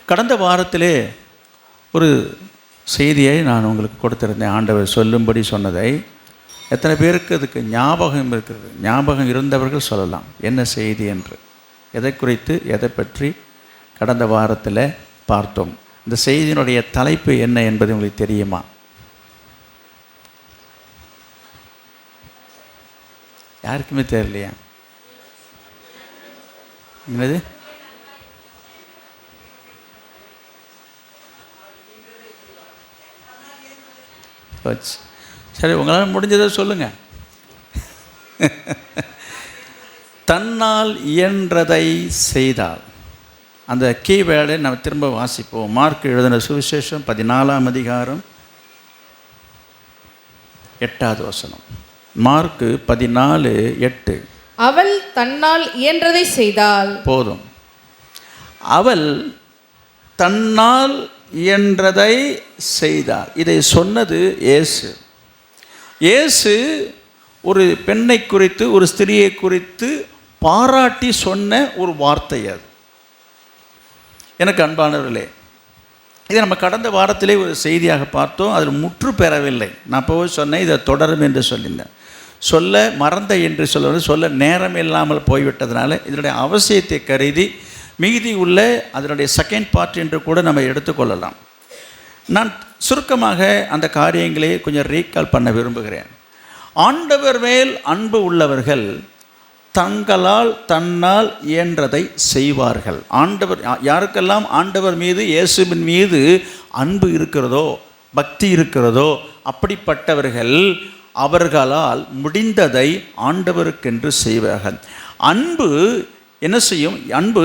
கடந்த வாரத்திலே ஒரு செய்தியை நான் உங்களுக்கு கொடுத்திருந்தேன். ஆண்டவர் சொல்லும்படி சொன்னதை. எத்தனை பேருக்கு அதுக்கு ஞாபகம் இருக்கிறது? ஞாபகம் இருந்தவர்கள் சொல்லலாம் என்ன செய்தி என்று, எதை குறித்து, எதை பற்றி கடந்த வாரத்தில் பார்த்தோம். இந்த செய்தியினுடைய தலைப்பு என்ன என்பது உங்களுக்கு தெரியுமா? யாருக்குமே தெரியலையா? என்னது? சரி, உங்களால் முடிஞ்சதை சொல்லுங்கள். தன்னால் இயன்றதை செய்தால். அந்த கீவேர்டை நம்ம திரும்ப வாசிப்போம். மார்க் எழுதின சுவிசேஷம் 14ஆம் அதிகாரம் 8வது வசனம். மார்க் 14:8. அவள் தன்னால் இயன்றதை செய்தாள். போதும். அவள் தன்னால் இயன்றதை செய்தாள். இதை சொன்னது இயேசு. இயேசு ஒரு பெண்ணை குறித்து, ஒரு ஸ்திரியை குறித்து பாராட்டி சொன்ன ஒரு வார்த்தை அது. எனக்கு அன்பானவர்களே, இதை நம்ம கடந்த வாரத்திலே ஒரு செய்தியாக பார்த்தோம். அதில் முற்று பெறவில்லை. நான் போய் சொன்னேன் இதை தொடரும் என்று சொல்லியிருந்தேன். சொல்ல மறந்த என்று சொல்ல நேரம் இல்லாமல் போய்விட்டதுனால இதனுடைய அவசியத்தை கருதி மீதி உள்ள அதனுடைய செகண்ட் பார்ட் என்று கூட நம்ம எடுத்துக்கொள்ளலாம். நான் சுருக்கமாக அந்த காரியங்களை கொஞ்சம் ரீகால் பண்ண விரும்புகிறேன். ஆண்டவர் மேல் அன்பு உள்ளவர்கள் தங்களால் தன்னால் இயன்றதை செய்வார்கள். ஆண்டவர் யாருக்கெல்லாம் ஆண்டவர் மீது, இயேசுவின் மீது அன்பு இருக்கிறதோ, பக்தி இருக்கிறதோ, அப்படிப்பட்டவர்கள் அவர்களால் முடிந்ததை ஆண்டவருக்கென்று செய்வார்கள். அன்பு என்ன செய்யும்? அன்பு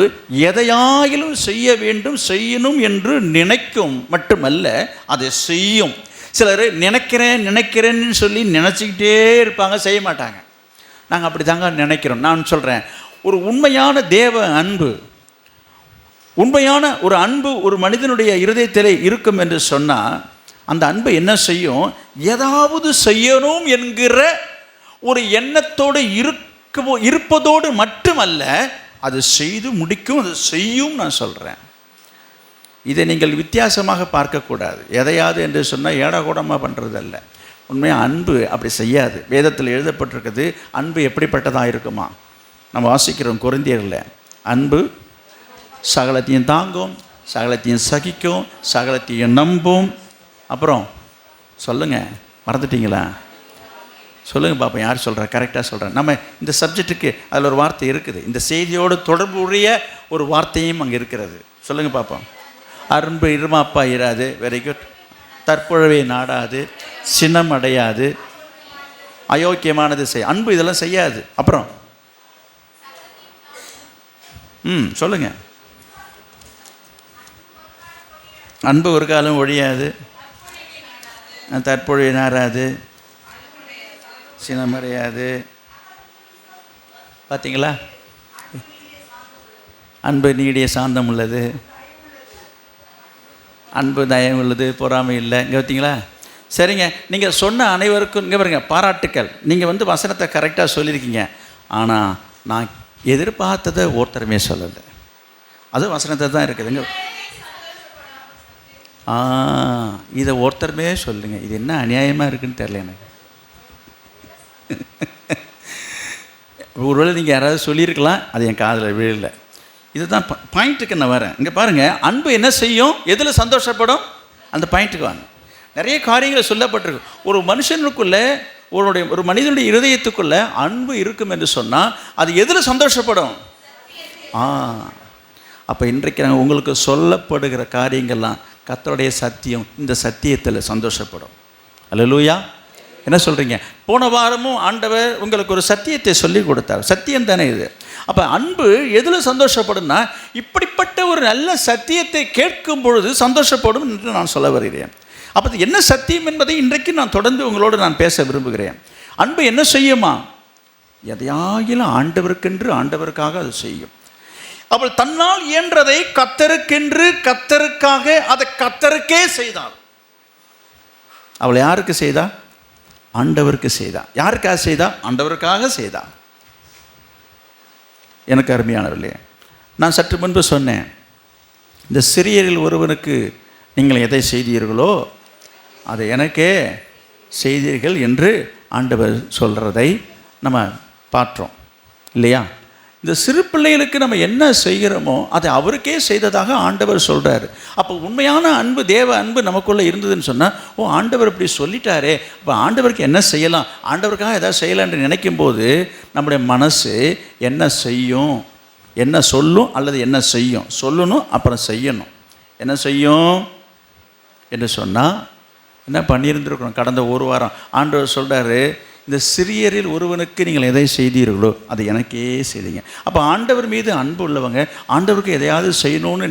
எதையாயிலும் செய்ய வேண்டும், செய்யணும் என்று நினைக்கும் மட்டுமல்ல, அதை செய்யும். சிலர் நினைக்கிறேன்னு சொல்லி நினச்சிக்கிட்டே இருப்பாங்க, செய்ய மாட்டாங்க. நாங்கள் அப்படி தாங்க நினைக்கிறோம். நான் சொல்கிறேன், ஒரு உண்மையான தேவ அன்பு, உண்மையான ஒரு அன்பு ஒரு மனிதனுடைய இருதயத்தில் இருக்கும் என்று சொன்னால், அந்த அன்பு என்ன செய்யும்? ஏதாவது செய்யணும் என்கிற ஒரு எண்ணத்தோடு இருப்பதோடு மட்டுமல்ல, அது செய்து முடிக்கும், அது செய்யும். நான் சொல்கிறேன், இதை நீங்கள் வித்தியாசமாக பார்க்கக்கூடாது. எதையாது என்று சொன்னால் ஏடாகூடமாக பண்ணுறதல்ல. உண்மையாக அன்பு அப்படி செய்யாது. வேதத்தில் எழுதப்பட்டிருக்குது அன்பு எப்படிப்பட்டதாக இருக்குமா? நம்ம வாசிக்கிறோம் கொரிந்தியரில், அன்பு சகலத்தையும் தாங்கும், சகலத்தையும் சகிக்கும், சகலத்தையும் நம்பும். அப்புறம் சொல்லுங்கள், மறந்துட்டீங்களா? சொல்லுங்கள் பாப்பா, யார் சொல்கிறா? கரெக்டாக சொல்கிறேன். நம்ம இந்த சப்ஜெக்ட்டுக்கு அதில் ஒரு வார்த்தை இருக்குது. இந்த செய்தியோடு தொடர்புடைய ஒரு வார்த்தையும் அங்கே இருக்கிறது. சொல்லுங்கள் பாப்போம். அன்பு இருமாப்பா இராது. Very good. தற்புழவை நாடாது, சினம் அடையாது, அயோக்கியமானது செய். அன்பு இதெல்லாம் செய்யாது. அப்புறம் சொல்லுங்கள். அன்பு ஒரு காலம் ஒழியாது, தற்பொழுது நாராது, சினமடையாது. பார்த்தீங்களா? அன்பு நீடிய சாந்தம் உள்ளது, அன்பு தயம் உள்ளது, பொறாமை இல்லை. இங்கே பார்த்தீங்களா? சரிங்க, நீங்கள் சொன்ன அனைவருக்கும் இங்கே பாருங்க, பாராட்டுக்கள். நீங்கள் வசனத்தை கரெக்டாக சொல்லியிருக்கீங்க. ஆனால் நான் எதிர்பார்த்ததை ஒருத்தருமே சொல்லலை. அது வசனத்தை தான் இருக்குது. இங்கே இதை ஒருத்தருமே சொல்லுங்க. இது என்ன அநியாயமாக இருக்குன்னு தெரியல எனக்கு. ஒருவேளை நீங்கள் யாராவது சொல்லியிருக்கலாம், அது என் காதில் விழல. இதுதான் பாயிண்ட்டுக்கு நான் வரேன். இங்கே பாருங்கள், அன்பு என்ன செய்யும்? எதில் சந்தோஷப்படும்? அந்த பாயிண்ட்டுக்கு வாங்க. நிறைய காரியங்கள் சொல்லப்பட்டிருக்கு. ஒரு மனுஷனுக்குள்ளே, ஒரு மனிதனுடைய இருதயத்துக்குள்ளே அன்பு இருக்கும் என்று சொன்னால் அது எதில் சந்தோஷப்படும்? அப்போ இன்றைக்கு நாங்கள் உங்களுக்கு சொல்லப்படுகிற காரியங்கள்லாம் கர்த்தருடைய சத்தியம். இந்த சத்தியத்தில் சந்தோஷப்படும். அல்லேலூயா. என்ன சொல்கிறீங்க? போன வாரமும் ஆண்டவர் உங்களுக்கு ஒரு சத்தியத்தை சொல்லி கொடுத்தார். சத்தியம் தானே இது. அப்போ அன்பு எதில் சந்தோஷப்படும்னா, இப்படிப்பட்ட ஒரு நல்ல சத்தியத்தை கேட்கும் பொழுது சந்தோஷப்படும் என்று நான் சொல்ல வருகிறேன். அப்போ என்ன சத்தியம் என்பதை இன்றைக்கு நான் தொடர்ந்து உங்களோடு நான் பேச விரும்புகிறேன். அன்பு என்ன செய்யுமா? எதையாகிலும் ஆண்டவருக்கென்று, ஆண்டவருக்காக அது செய்யும். அவள் தன்னால் இயன்றதை கர்த்தருக்கென்று, கர்த்தருக்காக, அதை கர்த்தருக்கே செய்தாள். அவள் யாருக்கு செய்தா? ஆண்டவருக்கு செய்தா. யாருக்காக செய்தா? ஆண்டவருக்காக செய்தா. எனக்கு அருமையானவர்களே, நான் சற்று முன்பு சொன்னேன், இந்த சிறியரில் ஒருவனுக்கு நீங்கள் எதை செய்தீர்களோ அதை எனக்கே செய்தீர்கள் என்று ஆண்டவர் சொல்கிறதை நம்ம பார்த்தோம் இல்லையா? இந்த சிறு பிள்ளைகளுக்கு நம்ம என்ன செய்கிறோமோ அதை அவருக்கே செய்ததாக ஆண்டவர் சொல்கிறார். அப்போ உண்மையான அன்பு, தேவ அன்பு நமக்குள்ளே இருந்ததுன்னு சொன்னால், ஓ ஆண்டவர் இப்படி சொல்லிட்டாரே, இப்போ ஆண்டவருக்கு என்ன செய்யலாம், ஆண்டவருக்காக எதாவது செய்யலான்னு நினைக்கும் போது நம்முடைய மனசு என்ன செய்யும், என்ன சொல்லும் அல்லது என்ன செய்யும்? சொல்லணும், அப்புறம் செய்யணும். என்ன செய்யும் என்று சொன்னால், என்ன பண்ணியிருந்துருக்கணும்? கடந்த ஒரு வாரம் ஆண்டவர் சொல்கிறாரு, இந்த சிறியரில் ஒருவனுக்கு நீங்கள் எதை செய்தீர்களோ அதை எனக்கே செய்தீங்க. அப்போ ஆண்டவர் மீது அன்பு உள்ளவங்க, ஆண்டவருக்கு எதையாவது செய்யணும்னு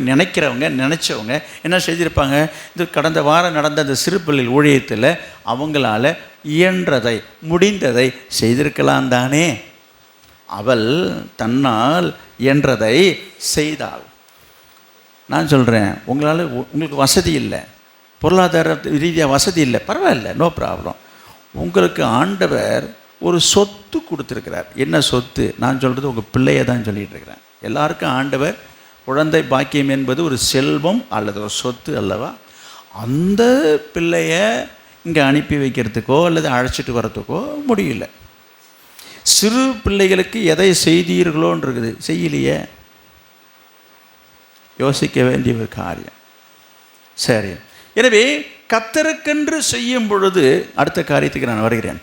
நினச்சவங்க என்ன செய்திருப்பாங்க? இது கடந்த வாரம் நடந்த அந்த சிறு பிள்ளை ஊழியத்தில் அவங்களால இயன்றதை, முடிந்ததை செய்திருக்கலாம் தானே. அவள் தன்னால் இயன்றதை செய்தாள். நான் சொல்கிறேன், உங்களுக்கு வசதி இல்லை, பொருளாதார ரீதியாக வசதி இல்லை, பரவாயில்ல, நோ ப்ராப்ளம். உங்களுக்கு ஆண்டவர் ஒரு சொத்து கொடுத்துருக்கிறார். என்ன சொத்து? நான் சொல்கிறது உங்கள் பிள்ளையை தான் சொல்லிகிட்டு இருக்கிறேன். எல்லாருக்கும் ஆண்டவர் குழந்தை பாக்கியம் என்பது ஒரு செல்வம் அல்லது ஒரு சொத்து அல்லவா? அந்த பிள்ளைய இங்கே அனுப்பி வைக்கிறதுக்கோ அல்லது அழைச்சிட்டு வர்றதுக்கோ முடியல. சிறு பிள்ளைகளுக்கு எதை செய்தீர்களோன்னு இருக்குது, செய்யலையே. யோசிக்க வேண்டிய ஒரு காரியம். சரி, எனவே கர்த்தருக்கென்று செய்யும் பொழுது அடுத்த காரியத்துக்கு நான் வருகிறேன்.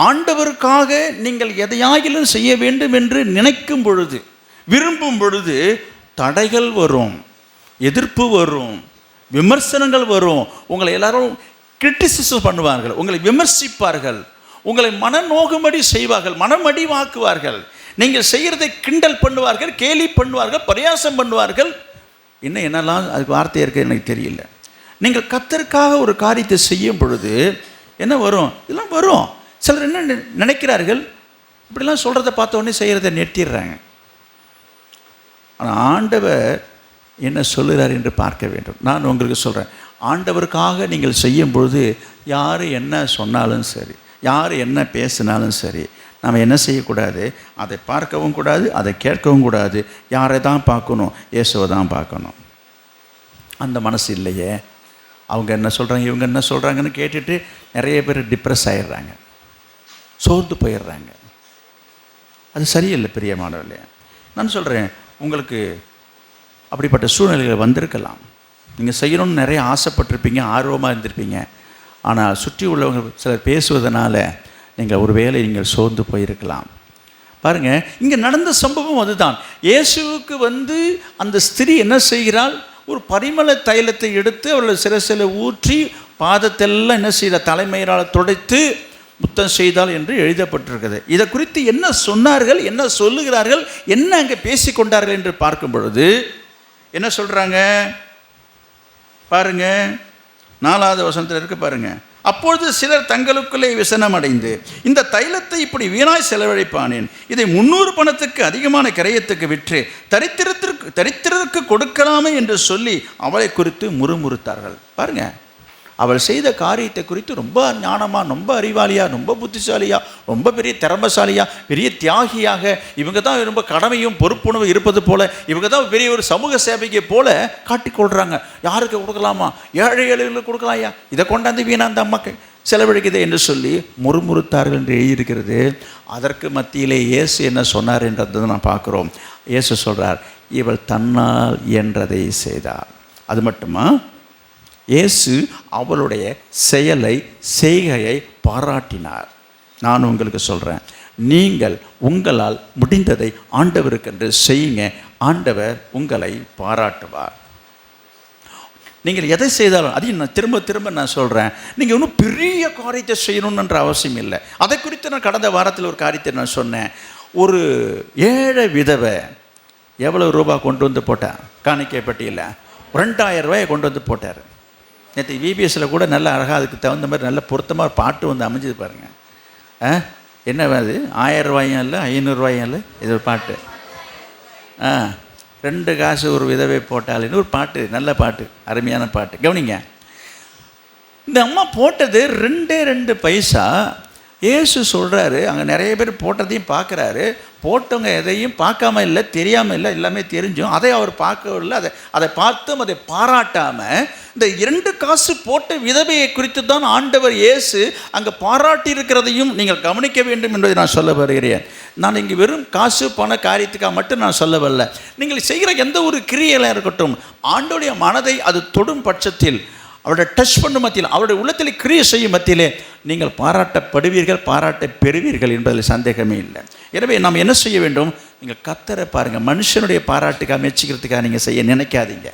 ஆண்டவருக்காக நீங்கள் எதையாகிலும் செய்ய வேண்டும் என்று நினைக்கும் பொழுது, விரும்பும் பொழுது தடைகள் வரும், எதிர்ப்பு வரும், விமர்சனங்கள் வரும். உங்களை எல்லாரும் கிரிட்டிசிசம் பண்ணுவார்கள், உங்களை விமர்சிப்பார்கள், உங்களை மனநோகும்படி செய்வார்கள், மனமடிவாக்குவார்கள். நீங்கள் செய்கிறதை கிண்டல் பண்ணுவார்கள், கேலி பண்ணுவார்கள், பரியாசம் பண்ணுவார்கள். இன்னும் என்னெல்லாம் அதுக்கு வார்த்தை இருக்குது எனக்கு தெரியல. நீங்கள் கர்த்தருக்காக ஒரு காரியத்தை செய்யும் பொழுது என்ன வரும்? இதெல்லாம் வரும். சிலர் என்ன நினைக்கிறார்கள், இப்படிலாம் சொல்கிறத பார்த்த உடனே செய்கிறத நிறுத்திடுறாங்க. ஆனால் ஆண்டவர் என்ன சொல்லுகிறார் என்று பார்க்க வேண்டும். நான் உங்களுக்கு சொல்கிறேன், ஆண்டவருக்காக நீங்கள் செய்யும் பொழுது யார் என்ன சொன்னாலும் சரி, யார் என்ன பேசினாலும் சரி, நம்ம என்ன செய்யக்கூடாது? அதை பார்க்கவும் கூடாது, அதை கேட்கவும் கூடாது. யாரை தான் பார்க்கணும்? இயேசுவை தான் பார்க்கணும். அந்த மனசு இல்லையே. அவங்க என்ன சொல்கிறாங்க, இவங்க என்ன சொல்கிறாங்கன்னு கேட்டுட்டு நிறைய பேர் டிப்ரெஸ் ஆகிடுறாங்க, சோர்ந்து போயிடுறாங்க. அது சரியில்லை பிரியமானவர்களே. நான் சொல்கிறேன், உங்களுக்கு அப்படிப்பட்ட சூழ்நிலைகள் வந்திருக்கலாம். நீங்கள் செய்யணும்னு நிறைய ஆசைப்பட்டிருப்பீங்க, ஆர்வமாக இருந்திருப்பீங்க. ஆனால் சுற்றி உள்ளவங்க சிலர் பேசுவதனால நீங்கள் ஒரு வேளை நீங்கள் சோர்ந்து போயிருக்கலாம். பாருங்கள், இங்கே நடந்த சம்பவம் அதுதான். இயேசுவுக்கு அந்த ஸ்திரீ என்ன செய்கிறாள்? ஒரு பரிமள தைலத்தை எடுத்து அவர்கள் சிரசில் ஊற்றி பாதத்தெல்லாம் என்ன செய்த, தலைமையினால் துடைத்து முத்தம் செய்தால் என்று எழுதப்பட்டிருக்கிறது. இதை குறித்து என்ன சொன்னார்கள், என்ன சொல்லுகிறார்கள், என்ன அங்கே பேசிக்கொண்டார்கள் என்று பார்க்கும் பொழுது என்ன சொல்கிறாங்க பாருங்க, 4வது வசனத்தில் இருக்கு பாருங்க. அப்பொழுது சிலர் தங்களுக்குள்ளே விசனம் அடைந்து, இந்த தைலத்தை இப்படி வீணாய் செலவழிப்பானேன், இதை 300 பணத்துக்கு அதிகமான கிரயத்துக்கு விற்று தரித்திரருக்கு கொடுக்கலாமே என்று சொல்லி அவளை குறித்து முறுமுறுத்தார்கள். பாருங்க, அவள் செய்த காரியத்தை குறித்து ரொம்ப ஞானமாக, ரொம்ப அறிவாளியாக, ரொம்ப புத்திசாலியாக, ரொம்ப பெரிய திறமசாலியாக, பெரிய தியாகியாக, இவங்க தான் ரொம்ப கடமையும் பொறுப்புணர்வு இருப்பது போல, இவங்க தான் பெரிய ஒரு சமூக சேவைக்கு போல காட்டிக்கொள்கிறாங்க. யாருக்கு கொடுக்கலாமா? ஏழை ஏழைகளுக்கு கொடுக்கலாம்யா, இதை கொண்டாந்து வீணா அந்த அம்மாக்கு செலவழிக்குது என்று சொல்லி முறுமுறுத்தார்கள் என்று எழுதியிருக்கிறது. அதற்கு மத்தியிலே இயேசு என்ன சொன்னார் என்றதை நான் பார்க்குறோம். இயேசு சொல்கிறார், இவள் தன்னால் இயன்றதை செய்தார். அது மட்டுமா, இயேசு அவளுடைய செய்கையை பாராட்டினார். நான் உங்களுக்கு சொல்கிறேன், நீங்கள் உங்களால் முடிந்ததை ஆண்டவருக்கென்று செய்யுங்க, ஆண்டவர் உங்களை பாராட்டுவார். நீங்கள் எதை செய்தாலும், அதையும் நான் திரும்ப நான் சொல்கிறேன், நீங்கள் இன்னும் பெரிய காரியத்தை செய்யணுன்ற அவசியம் இல்லை. அதை குறித்து நான் கடந்த வாரத்தில் ஒரு காரியத்தை நான் சொன்னேன். ஒரு ஏழை விதவை எவ்வளோ ரூபா கொண்டு வந்து போட்டார் காணிக்கை பட்டியல? 2000 ரூபாயை கொண்டு வந்து போட்டார். நேற்று விபிஎஸ்சில் கூட நல்ல அழகாக அதுக்கு தகுந்த மாதிரி நல்ல பொருத்தமாக பாட்டு அமைஞ்சது பாருங்கள். என்ன அது? 1000 ரூபாயும் இல்லை, 500 ரூபாயும் இல்லை, இது ஒரு பாட்டு. 2 காசு ஒரு விதவை போட்டாலுன்னு ஒரு பாட்டு, நல்ல பாட்டு, அருமையான பாட்டு. கவனிங்க, இந்த அம்மா போட்டது 2 பைசா. இயேசு சொல்கிறாரு, அங்கே நிறைய பேர் போட்டதையும் பார்க்குறாரு. போட்டவங்க எதையும் பார்க்காம இல்லை, தெரியாமல் இல்லை, எல்லாமே தெரிஞ்சும் அதை அவர் பார்க்கவில்லை. அதை பார்த்தும் அதை பாராட்டாமல் இந்த 2 காசு போட்ட விதவையை குறித்து தான் ஆண்டவர் இயேசு அங்கே பாராட்டி இருக்கிறதையும் நீங்கள் கவனிக்க வேண்டும் என்பதை நான் சொல்ல வருகிறேன். நான் இங்கே வெறும் காசு பண காரியத்துக்காக மட்டும் நான் சொல்ல வரல. நீங்கள் செய்கிற எந்த ஒரு கிரியையாக இருக்கட்டும், ஆண்டோடைய மனதை அது தொடும் பட்சத்தில், அவருடைய டச் பண்ணும் மத்தியில், அவருடைய உள்ளத்தில் கிரியை செய்யும் மத்தியிலே நீங்கள் பாராட்டப்படுவீர்கள், பாராட்ட பெறுவீர்கள் என்பதில் சந்தேகமே இல்லை. எனவே நாம் என்ன செய்ய வேண்டும்? நீங்கள் கர்த்தரை பாருங்கள். மனுஷனுடைய பாராட்டுக்காக மெச்சிக்கிறதுக்காக நீங்கள் செய்ய நினைக்காதீங்க,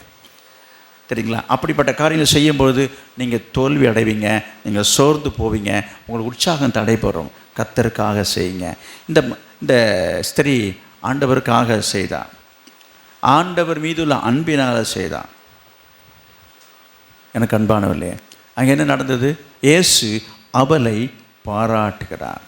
சரிங்களா? அப்படிப்பட்ட காரியங்கள் செய்யும்பொழுது நீங்கள் தோல்வி அடைவீங்க, நீங்கள் சோர்ந்து போவீங்க, உங்களுக்கு உற்சாகம் தடைபெறும். கர்த்தருக்காக செய்யுங்க. இந்த ஸ்திரீ ஆண்டவருக்காக செய்தார், ஆண்டவர் மீதுள்ள அன்பினால் செய்தார். எனக்கு அன்பானவர்களே, அங்கே என்ன நடந்தது? இயேசு அவளை பாராட்டுகிறார்.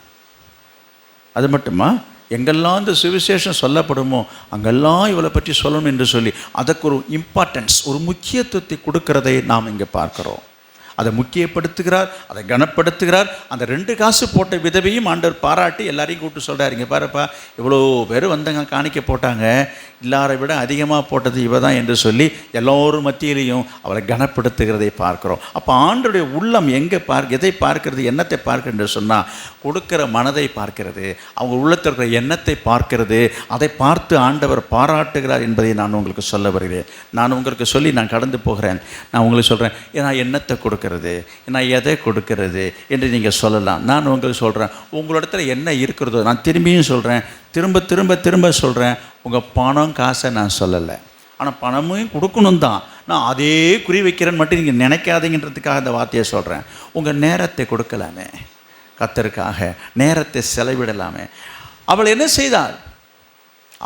அது மட்டுமா, எங்கெல்லாம் இந்த சுவிசேஷம் சொல்லப்படுமோ அங்கெல்லாம் இவளை பற்றி சொல்லணும் என்று சொல்லி அதற்கு ஒரு இம்பார்ட்டன்ஸ், ஒரு முக்கியத்துவத்தை கொடுக்கிறதை நாம் இங்கே பார்க்குறோம். அதை முக்கியப்படுத்துகிறார், அதை கனப்படுத்துகிறார். அந்த 2 காசு போட்ட விதவையும் ஆண்டவர் பாராட்டி எல்லாரையும் கூப்பிட்டு சொல்கிறார், இங்கே பாருப்பா, இவ்வளோ பேர் வந்தங்க காணிக்க போட்டாங்க, எல்லாரை விட அதிகமாக போட்டது இவ தான் என்று சொல்லி எல்லோரும் மத்தியிலையும் அவளை கனப்படுத்துகிறதை பார்க்குறோம். அப்போ ஆண்டவருடைய உள்ளம் எங்கே எதை பார்க்கிறது, எண்ணத்தை பார்க்கிறது என்று சொன்னால், கொடுக்கிற மனதை பார்க்கிறது, அவங்க உள்ளத்தில் இருக்கிற எண்ணத்தை பார்க்கிறது. அதை பார்த்து ஆண்டவர் பாராட்டுகிறார் என்பதை நான் உங்களுக்கு சொல்ல வருகிறேன். நான் உங்களுக்கு சொல்லி நான் கடந்து போகிறேன். நான் உங்களுக்கு சொல்கிறேன், நான் எண்ணத்தை கொடுக்கிறது, நான் எதை கொடுக்கிறது என்று நீங்கள் சொல்லலாம். நான் உங்களுக்கு சொல்கிறேன், உங்களிடத்தில் என்ன இருக்கிறதோ, நான் திரும்பியும் சொல்கிறேன், திரும்ப திரும்ப திரும்ப சொல்கிறேன், உங்கள் பணம் காசை நான் சொல்லலை. ஆனால் பணமும் கொடுக்கணும் தான், நான் அதே குறி வைக்கிறேன்னு மட்டும் நீங்கள் நினைக்காதீங்கன்றதுக்காக இந்த வார்த்தையை சொல்கிறேன். உங்கள் நேரத்தை கொடுக்கலாமே, கர்த்தருக்காக நேரத்தை செலவிடலாமே. அவள் என்ன செய்தாள்?